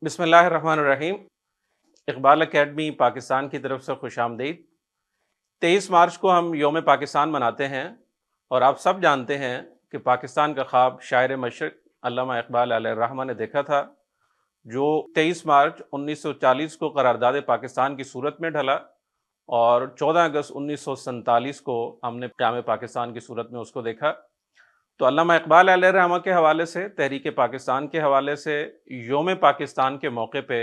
بسم اللہ الرحمن الرحیم۔ اقبال اکیڈمی پاکستان کی طرف سے خوش آمدید۔ 23 مارچ کو ہم یوم پاکستان مناتے ہیں، اور آپ سب جانتے ہیں کہ پاکستان کا خواب شاعر مشرق علامہ اقبال علیہ الرحمہ نے دیکھا تھا، جو 23 مارچ 1940 کو قرارداد پاکستان کی صورت میں ڈھلا، اور 14 اگست 1947 کو ہم نے قیام پاکستان کی صورت میں اس کو دیکھا۔ تو علامہ اقبال علیہ الرحمہ کے حوالے سے، تحریک پاکستان کے حوالے سے، یوم پاکستان کے موقع پہ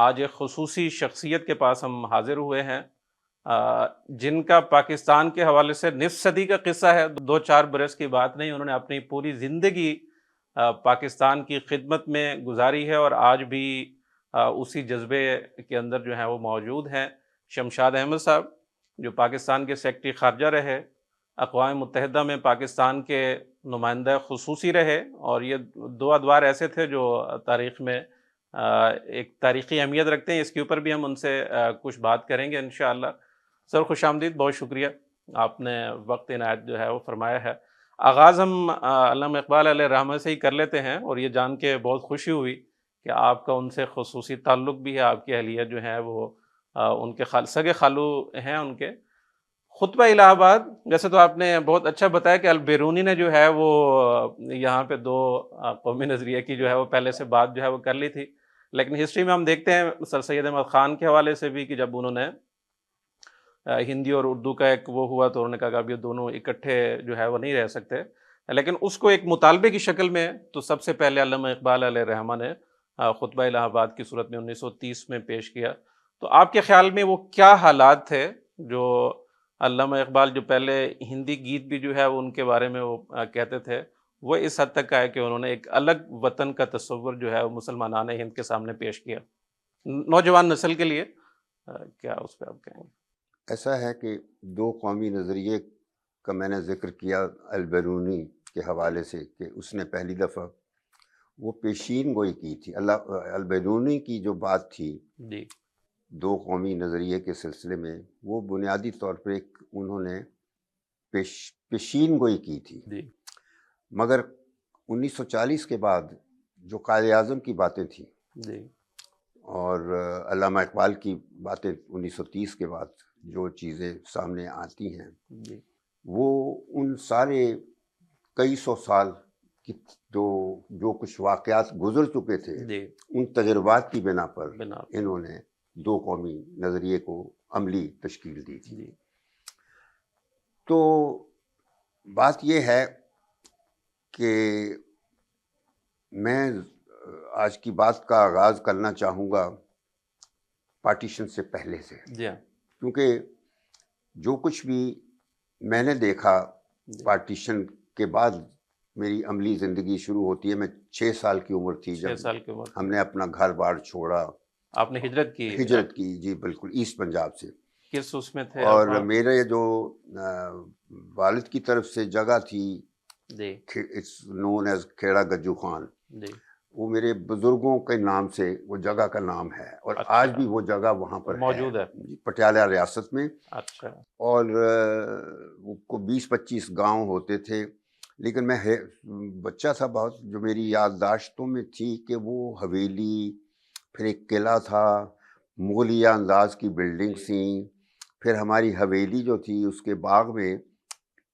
آج ایک خصوصی شخصیت کے پاس ہم حاضر ہوئے ہیں، جن کا پاکستان کے حوالے سے نصف صدی کا قصہ ہے، 2-4 برس کی بات نہیں۔ انہوں نے اپنی پوری زندگی پاکستان کی خدمت میں گزاری ہے، اور آج بھی اسی جذبے کے اندر جو ہیں وہ موجود ہیں۔ شمشاد احمد صاحب، جو پاکستان کے سیکرٹری خارجہ رہے، اقوام متحدہ میں پاکستان کے نمائندہ خصوصی رہے، اور یہ دو ادوار ایسے تھے جو تاریخ میں ایک تاریخی اہمیت رکھتے ہیں۔ اس کے اوپر بھی ہم ان سے کچھ بات کریں گے انشاءاللہ۔ سر خوش آمدید، بہت شکریہ، آپ نے وقت عنایت جو ہے وہ فرمایا ہے۔ آغاز ہم علامہ اقبال علیہ الرحمہ سے ہی کر لیتے ہیں، اور یہ جان کے بہت خوشی ہوئی کہ آپ کا ان سے خصوصی تعلق بھی ہے۔ آپ کی اہلیہ جو ہیں وہ ان کے سگے خالو ہیں ان کے۔ خطبہ الہ آباد، جیسے تو آپ نے بہت اچھا بتایا کہ البیرونی نے جو ہے وہ یہاں پہ دو قومی نظریے کی جو ہے وہ پہلے سے بات جو ہے وہ کر لی تھی، لیکن ہسٹری میں ہم دیکھتے ہیں سر سید احمد خان کے حوالے سے بھی کہ جب انہوں نے ہندی اور اردو کا ایک وہ ہوا تو انہوں نے کہا کہ اب یہ دونوں اکٹھے جو ہے وہ نہیں رہ سکتے، لیکن اس کو ایک مطالبے کی شکل میں تو سب سے پہلے علامہ اقبال علیہ الرحمہ نے خطبہ الہ آباد کی صورت میں 1930 میں پیش کیا۔ تو آپ کے خیال میں وہ کیا حالات تھے جو علامہ اقبال جو پہلے ہندی گیت بھی جو ہے ان کے بارے میں وہ کہتے تھے، وہ اس حد تک آئے کہ انہوں نے ایک الگ وطن کا تصور جو ہے وہ مسلمانان ہند کے سامنے پیش کیا نوجوان نسل کے لیے؟ کیا اس پہ آپ کہیں گے؟ ایسا ہے کہ دو قومی نظریے کا میں نے ذکر کیا البیرونی کے حوالے سے کہ اس نے پہلی دفعہ وہ پیشین گوئی کی تھی۔ البیرونی کی جو بات تھی جی دو قومی نظریے کے سلسلے میں، وہ بنیادی طور پر ایک انہوں نے پیشین گوئی کی تھی، جی مگر 1940 کے بعد جو قائد اعظم کی باتیں تھیں جی اور علامہ اقبال کی باتیں 1930 کے بعد جو چیزیں سامنے آتی ہیں، جی وہ ان سارے کئی سو سال کی جو کچھ واقعات گزر چکے تھے، جی ان تجربات کی بنا پر بنا انہوں نے دو قومی نظریے کو عملی تشکیل دی تھی۔ جی تو بات یہ ہے کہ میں آج کی بات کا آغاز کرنا چاہوں گا پارٹیشن سے پہلے سے، جی ہاں کیونکہ جو کچھ بھی میں نے دیکھا جی پارٹیشن کے بعد میری عملی زندگی شروع ہوتی ہے۔ میں 6 سال کی عمر تھی 6 جب سال کی عمر ہم نے اپنا گھر بار چھوڑا، آپ نے ہجرت کی؟ ہجرت کی، جی بالکل، ایسٹ پنجاب سے۔ کس اس میں تھے اور آپ وہاں؟ میرے جو والد کی طرف سے جگہ تھی، جی it's known as Khera Gujju Khan, جی وہ میرے بزرگوں کے نام سے وہ جگہ کا نام ہے، اور آج اچھا، بھی وہ جگہ وہاں پر موجود ہے؟ جی، پٹیالہ ریاست میں۔ اچھا اور وہ 20-25 گاؤں ہوتے تھے، لیکن میں بچہ تھا بہت، جو میری یادداشتوں میں تھی کہ وہ حویلی، پھر ایک قلعہ تھا، مغلیہ انداز کی بلڈنگ تھیں، پھر ہماری حویلی جو تھی اس کے باغ میں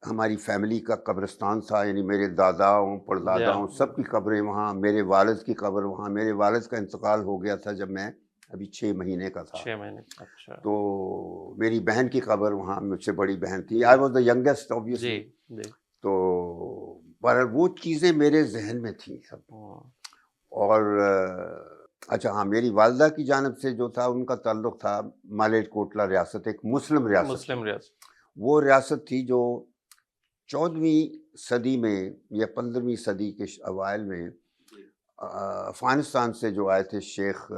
ہماری فیملی کا قبرستان تھا، یعنی میرے داداؤں جی ہاں پرداداؤں سب کی قبریں وہاں، میرے والد کی قبر وہاں۔ میرے والد کا انتقال ہو گیا تھا جب میں ابھی 6 مہینے کا تھا، 6 مہینے اچھا تو میری بہن کی قبر وہاں، مجھ سے بڑی بہن تھی، آئی واز دا ینگیسٹ جی آبویسلی۔ جی تو پر وہ چیزیں میرے ذہن میں تھیں سب۔ ہاں، اور اچھا ہاں، میری والدہ کی جانب سے جو تھا ان کا تعلق تھا مالیٹ کوٹلہ ریاست، ایک مسلم ریاست تھی۔ مسلم ریاست۔ وہ ریاست تھی جو 14ویں صدی میں یا 15ویں صدی کے اوائل میں افغانستان سے جو آئے تھے، شیخ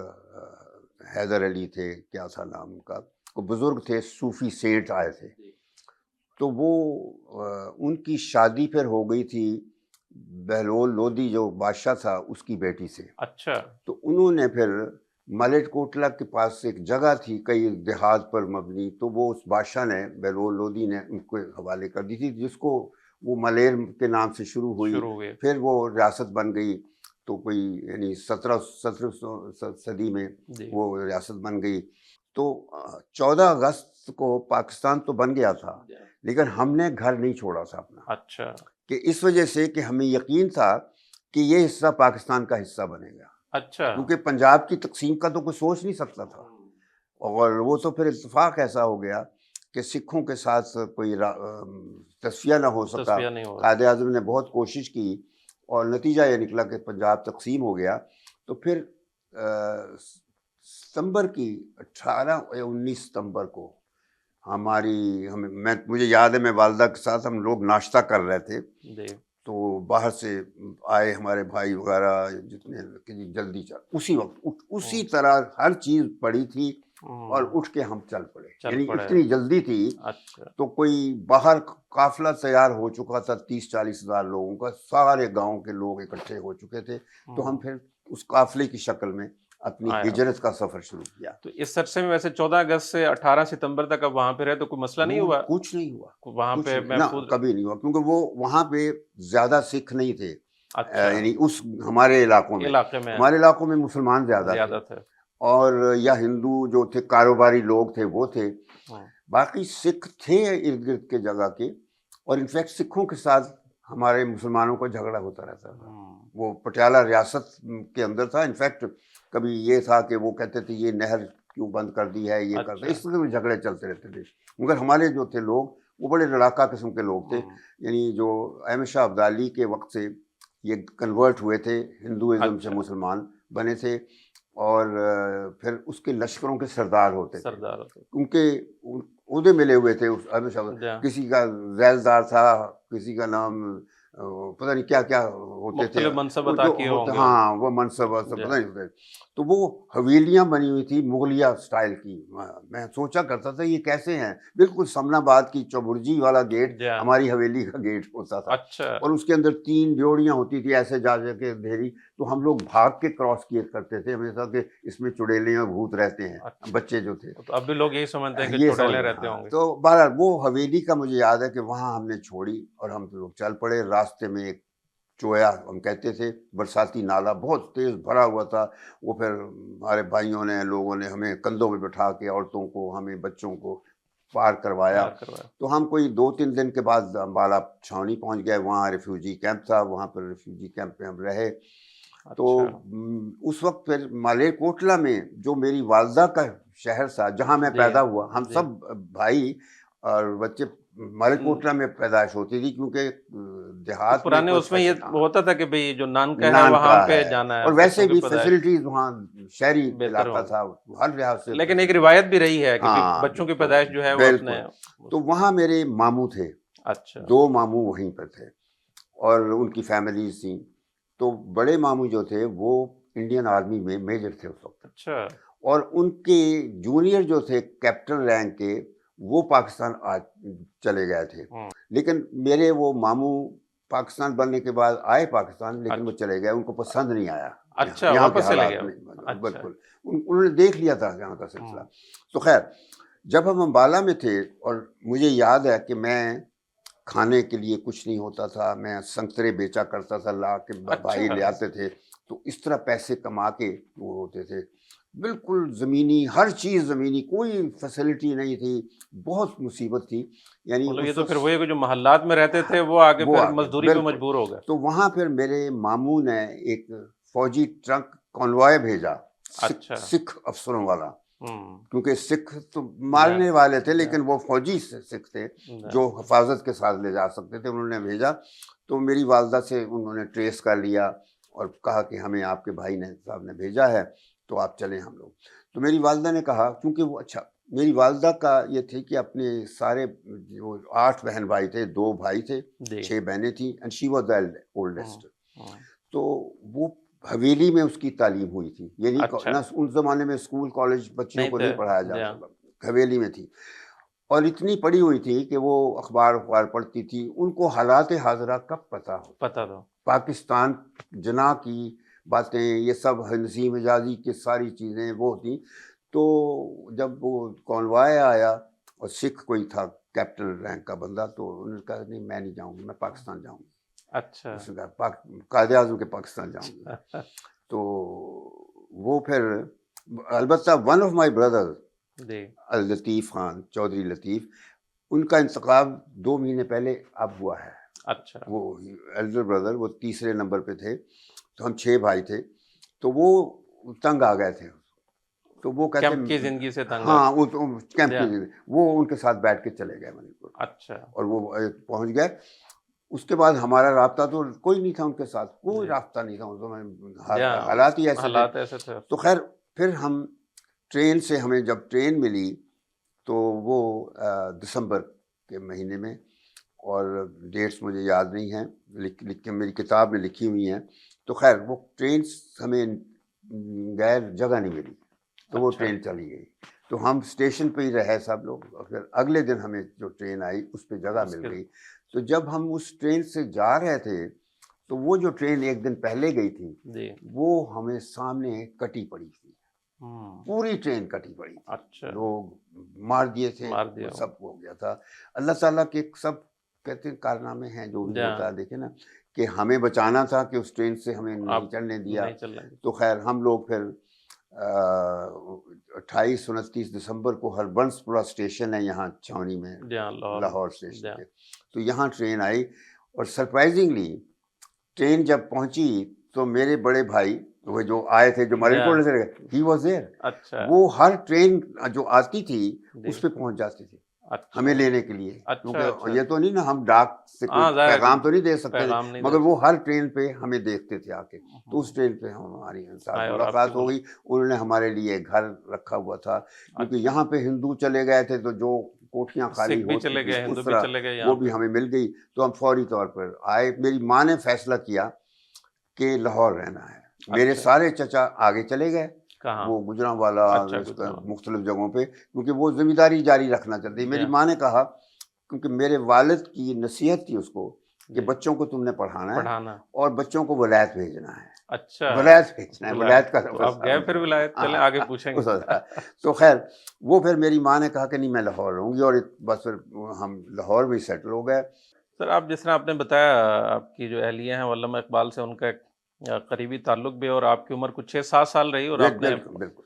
حیدر علی تھے، کیا تھا نام ان کا، وہ بزرگ تھے، صوفی سیٹ آئے تھے، تو وہ ان کی شادی پھر ہو گئی تھی بہلول لودھی جو بادشاہ تھا اس کی بیٹی سے۔ اچھا تو انہوں نے پھر ملیٹ کوٹلہ کے پاس ایک جگہ تھی کئی دیہات پر مبنی، تو وہ اس بادشاہ نے، بہلول لودھی نے ان کو حوالے کر دی تھی، جس کو وہ ملیر کے نام سے شروع ہوئی، شروع ہوئے۔ پھر وہ ریاست بن گئی۔ تو کوئی یعنی 17 صدی میں جی وہ ریاست بن گئی. تو 14 اگست کو پاکستان تو بن گیا تھا، لیکن ہم نے گھر نہیں چھوڑا تھا اپنا، اچھا کہ اس وجہ سے کہ ہمیں یقین تھا کہ یہ حصہ پاکستان کا حصہ بنے گا، اچھا کیونکہ پنجاب کی تقسیم کا تو کوئی سوچ نہیں سکتا تھا. اور وہ تو پھر اتفاق ایسا ہو گیا کہ سکھوں کے ساتھ کوئی تصفیہ نہ ہو سکا. تصفیہ نہیں ہوا. قائد اعظم نے بہت کوشش کی اور نتیجہ یہ نکلا کہ پنجاب تقسیم ہو گیا. تو پھر ستمبر کی 18 یا 19 ستمبر کو مجھے یاد ہے، میں والدہ کے ساتھ ہم لوگ ناشتہ کر رہے تھے، جی تو باہر سے آئے ہمارے بھائی وغیرہ جتنے کہ جی جلدی چل، اسی وقت اسی طرح ہر چیز پڑی تھی اور اٹھ کے ہم چل پڑے. یعنی اتنی جلدی تھی. اچھا تو کوئی باہر قافلہ تیار ہو چکا تھا 30-40 ہزار لوگوں کا، سارے گاؤں کے لوگ اکٹھے ہو چکے تھے. تو ہم پھر اس قافلے کی شکل میں اپنی ہجرت کا سفر شروع کیا. تو اس عرصے میں ویسے 14 اگست سے 18 ستمبر تک اب وہاں پہ رہے تو کوئی مسئلہ نہیں ہوا؟ کچھ نہیں ہوا وہاں پہ محفوظ؟ کبھی نہیں ہوا، کیونکہ وہ وہاں پہ زیادہ سکھ نہیں تھے. اچھا یعنی اس ہمارے علاقوں میں مسلمان زیادہ تھے، اور یا ہندو جو تھے کاروباری لوگ تھے وہ تھے. باقی سکھ تھے ارد گرد کے جگہ کے، اور انفیکٹ سکھوں کے ساتھ ہمارے مسلمانوں کا جھگڑا ہوتا رہتا تھا. وہ پٹیالہ ریاست کے اندر تھا. انفیکٹ کبھی یہ تھا کہ وہ کہتے تھے یہ نہر کیوں بند کر دی ہے، یہ کرتے، اس طرح جھگڑے چلتے رہتے تھے. مگر ہمارے جو تھے لوگ وہ بڑے لڑاکا قسم کے لوگ تھے. یعنی جو احمد شاہ ابدالی کے وقت سے یہ کنورٹ ہوئے تھے، ہندوازم سے مسلمان بنے تھے، اور پھر اس کے لشکروں کے سردار ہوتے تھے. کیونکہ عہدے ملے ہوئے تھے اس احمد شاہ، کسی کا ذیلدار تھا، کسی کا نام پتہ نہیں کیا کیا ہوتے تھے، ہاں وہ منصب پتہ نہیں ہوتے. تو وہ حویلیاں بنی ہوئی تھی مغلیہ سٹائل کی. میں سوچا کرتا تھا یہ کیسے ہیں، بالکل سمن آباد کی چوبرجی والا گیٹ ہماری حویلی کا گیٹ ہوتا تھا، اور اس کے اندر 3 ڈیوڑیاں ہوتی تھی ایسے جا کے دھیری. تو ہم لوگ بھاگ کے کراس کیے کرتے تھے ہمیشہ کہ اس میں چڑیلیں اور بھوت رہتے ہیں. بچے جو تھے اب بھی لوگ یہی سمجھتے ہیں کہ چڑیلیں رہتے ہوں گے. تو بہرحال وہ حویلی کا مجھے یاد ہے کہ وہاں ہم نے چھوڑی اور ہم لوگ چل پڑے. راستے میں ایک چویا ہم کہتے تھے، برساتی نالا بہت تیز بھرا ہوا تھا. وہ پھر ہمارے بھائیوں نے لوگوں نے ہمیں کندھوں میں بٹھا کے عورتوں کو ہمیں بچوں کو پار کروایا. تو ہم کوئی 2-3 دن کے بعد امبالہ چھاؤنی پہنچ گئے. وہاں ریفیوجی کیمپ تھا، وہاں پر ریفیوجی کیمپ میں ہم رہے. تو اس وقت پھر مالے کوٹلہ میں جو میری والدہ کا شہر تھا جہاں میں پیدا ہوا، ہم سب بھائی اور بچے مالے کوٹلہ میں پیدائش ہوتی تھی، کیونکہ دیہات پرانے اس میں یہ ہوتا تھا کہ بھئی جو نانکا ہے وہاں پہ جانا ہے، اور ویسے بھی فیسلٹیز وہاں شہری علاقہ تھا ہر لحاظ سے. لیکن ایک روایت بھی رہی ہے کہ بچوں کی پیدائش جو ہے وہ اپنے. تو وہاں میرے ماموں تھے، 2 ماموں وہیں پر تھے اور ان کی فیملیز تھیں. تو بڑے ماموں جو تھے وہ انڈین آرمی میں میجر تھے اس وقت. اچھا. اور ان کے جونیئر جو تھے کیپٹن رینک کے، وہ پاکستان چلے گئے تھے. لیکن میرے وہ ماموں پاکستان بننے کے بعد آئے پاکستان، لیکن وہ چلے گئے، ان کو پسند نہیں آیا. اچھا، یہاں کے واپس چلے حالات گئے. بالکل انہوں نے دیکھ لیا تھا یہاں کا سلسلہ. تو خیر جب ہم امبالہ میں تھے، اور مجھے یاد ہے کہ میں کھانے کے لیے کچھ نہیں ہوتا تھا، میں سنترے بیچا کرتا تھا، لا کے بھائی لے آتے تھے. تو اس طرح پیسے کما کے وہ ہوتے تھے. بالکل زمینی، ہر چیز زمینی، کوئی فیسلٹی نہیں تھی، بہت مصیبت تھی. یعنی یہ تو پھر وہی جو محلات میں رہتے تھے وہ آگے پھر مزدوری پہ مجبور ہو گئے. تو وہاں پھر میرے ماموں نے ایک فوجی ٹرک کنوائے بھیجا، سکھ افسروں والا، کیونکہ سکھ تو مارنے والے تھے لیکن وہ فوجی سکھ تھے جو حفاظت کے ساتھ لے جا سکتے تھے. انہوں نے بھیجا. تو میری والدہ سے انہوں نے ٹریس کر لیا اور کہا کہ ہمیں آپ کے بھائی نے صاحب نے بھیجا ہے تو آپ چلیں ہم لوگ. تو میری والدہ نے کہا، کیونکہ وہ میری والدہ کا یہ تھی کہ اپنے سارے جو 8 بہن بھائی تھے، 2 بھائی تھے، 6 بہنیں تھیں، and she was the oldest. تو وہ حویلی میں اس کی تعلیم ہوئی تھی. یعنی اس زمانے میں اسکول کالج بچیوں کو نہیں پڑھایا جاتا تھا، حویلی میں تھی. اور اتنی پڑھی ہوئی تھی کہ وہ اخبار پڑھتی تھی. ان کو حالات حاضرہ کب پتہ ہو، پاکستان جناح کی باتیں، یہ سب ہنسی مجازی کی ساری چیزیں وہ تھیں. تو جب وہ کانوائے آیا اور سکھ کوئی تھا کیپٹن رینک کا بندہ، تو انہوں نے کہا نہیں میں نہیں جاؤں گی، میں پاکستان جاؤں گی. اچھا اس نے کہا قائد اعظم کے پاکستان جاؤں گا. تو وہ پھر البتہ ون آف مائی بردر جی لطیف خان چودھری لطیف، ان کا انتخاب 2 مہینے پہلے اب ہوا ہے. اچھا وہ ایلڈر بردر، وہ تیسرے نمبر پہ تھے، تو ہم 6 بھائی تھے، تو وہ تنگ آ گئے تھے. تو وہ کہتے کیمپ کی زندگی سے تنگ ہاں وہ کیمپ Yeah. کی، وہ ان کے ساتھ بیٹھ کے چلے گئے منی پور، اچھا اور وہ پہنچ گئے. اس کے بعد ہمارا رابطہ تو کوئی نہیں تھا ان کے ساتھ، کوئی جی. رابطہ نہیں تھا ان کو، Yeah. حالات ہی ایسے تھے. حالات ایسے تھے. تو خیر پھر ہم ٹرین سے، ہمیں جب ٹرین ملی تو وہ دسمبر کے مہینے میں، اور ڈیٹس مجھے یاد نہیں ہیں، لکھ کے میری کتاب میں لکھی ہوئی ہیں. تو خیر وہ ٹرین ہمیں غیر جگہ نہیں ملی، تو وہ اچھا. ٹرین چلی گئی. تو ہم اسٹیشن پہ ہی رہے سب لوگ، اور پھر اگلے دن ہمیں جو ٹرین آئی اس پہ جگہ اس مل کے گئی. تو جب ہم اس ٹرین سے جا رہے تھے تو وہ جو ٹرین ایک دن پہلے گئی تھی جی وہ ہمیں سامنے کٹی پڑی تھی، پوری ٹرین کٹی پڑی تھی. اچھا لوگ مار دیے تھے، مار دیا وہ سب ہو گیا تھا. اللہ تعالیٰ کے سب کہتے ہیں کارنامے ہیں، جو بھی ہوتا ہے. دیکھیں نا کہ ہمیں بچانا تھا کہ اس ٹرین سے ہمیں نہیں آپ چلنے دیا. نہیں چل رہی. تو خیر ہم لوگ پھر 28-29 دسمبر کو ہربنس پورا اسٹیشن ہے یہاں چھاونی میں، لاہور اسٹیشن پہ، تو یہاں ٹرین آئی. اور سرپرائزنگلی ٹرین جب پہنچی تو میرے بڑے بھائی وہ جو آئے تھے، جو مرین پور سے گئے، ہی واز دیئر. اچھا وہ ہر ٹرین جو آتی تھی اس پہ پہنچ جاتی تھی ہمیں لینے کے لیے، کیونکہ یہ تو نہیں نا ہم ڈاک سے کوئی پیغام تو نہیں دے سکتے تھے، مگر وہ ہر ٹرین پہ ہمیں دیکھتے تھے آ کے. تو اس ٹرین پہ ہماری ساتھ ملاقات ہو گئی. انہوں نے ہمارے لیے گھر رکھا ہوا تھا، کیونکہ یہاں پہ ہندو چلے گئے تھے تو جو کوٹھیاں خالی ہوتی تھیں اس طرح وہ بھی ہمیں مل گئی. تو ہم فوری طور پر آئے. میری ماں نے فیصلہ کیا کہ لاہور رہنا ہے. میرے سارے چچا آگے چلے گئے، وہ گجرانوالا مختلف جگہوں پہ، کیونکہ وہ ذمہ داری جاری رکھنا چاہتے. میری ماں نے کہا، کیونکہ میرے والد کی نصیحت تھی اس کو کہ بچوں کو تم نے پڑھانا ہے اور بچوں کو ولایت بھیجنا ہے. اچھا ولایت بھیجنا ہے، ولایت کا آپ گئے پھر ولایت، چلیں آگے پوچھیں گے. تو خیر وہ پھر میری ماں نے کہا کہ نہیں میں لاہور رہوں گی، اور بس پھر ہم لاہور میں سیٹل ہو گئے. سر آپ جس طرح آپ نے بتایا آپ کی جو اہلیہ ہیں علامہ اقبال سے ان کا ایک قریبی تعلق بھی، اور آپ کی عمر کچھ 6-7 سال رہی، اور آپ نے بالکل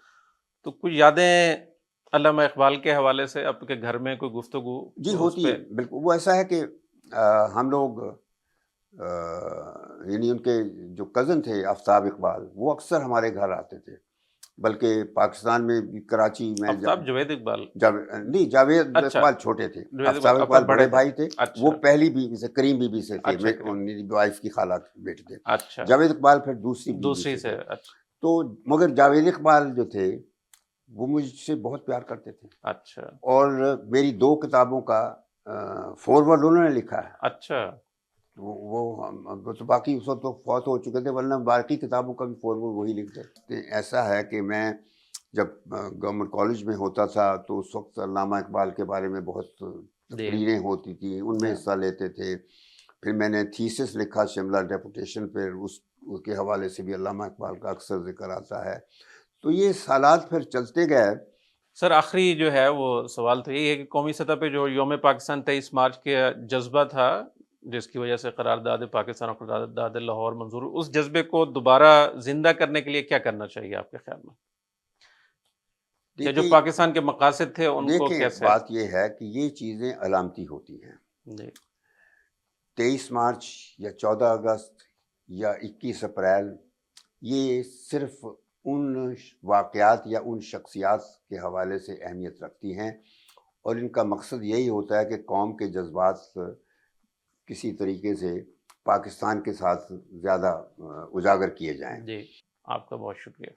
تو کچھ یادیں علامہ اقبال کے حوالے سے آپ کے گھر میں کوئی گفتگو؟ جی ہوتی ہے بالکل. وہ ایسا ہے کہ ہم لوگ یعنی ان کے جو کزن تھے آفتاب اقبال، وہ اکثر ہمارے گھر آتے تھے. بلکہ پاکستان میں کراچی میں آفتاب جاوید اقبال نہیں، جاوید اقبال چھوٹے تھے، آفتاب اقبال بڑے بھائی تھے. وہ پہلی بیوی سے، کریم بیوی سے تھے، میری وائف کی خالہ بیٹے تھے. جاوید اقبال پھر دوسری سے. تو مگر جاوید اقبال جو تھے وہ مجھ سے بہت پیار کرتے تھے. اچھا. اور میری 2 کتابوں کا فورورڈ انہوں نے لکھا ہے. اچھا. وہ تو باقی اس وقت تو فوت ہو چکے تھے، ورنہ باقی کتابوں کا بھی فورورڈ وہی لکھتے. ایسا ہے کہ میں جب گورنمنٹ کالج میں ہوتا تھا تو اس وقت علامہ اقبال کے بارے میں بہت تقریریں ہوتی تھیں، ان میں حصہ لیتے تھے. پھر میں نے تھیسس لکھا شملہ ڈیپوٹیشن پہ، اس کے حوالے سے بھی علامہ اقبال کا اکثر ذکر آتا ہے. تو یہ سالات پھر چلتے گئے. سر آخری جو ہے وہ سوال تو یہی ہے کہ قومی سطح پہ جو یوم پاکستان 23 مارچ کے جذبہ تھا، جس کی وجہ سے قرارداد پاکستان اور قرارداد لاہور منظور، اس جذبے کو دوبارہ زندہ کرنے کے لیے کیا کرنا چاہیے آپ کے خیال میں؟ کہ جو پاکستان کے مقاصد تھے ان کو کیسے؟ بات یہ ہے کہ یہ چیزیں علامتی ہوتی ہیں. 23 مارچ یا 14 اگست یا 21 اپریل یہ صرف ان واقعات یا ان شخصیات کے حوالے سے اہمیت رکھتی ہیں، اور ان کا مقصد یہی ہوتا ہے کہ قوم کے جذبات کسی طریقے سے پاکستان کے ساتھ زیادہ اجاگر کیے جائیں. جی آپ کا بہت شکریہ.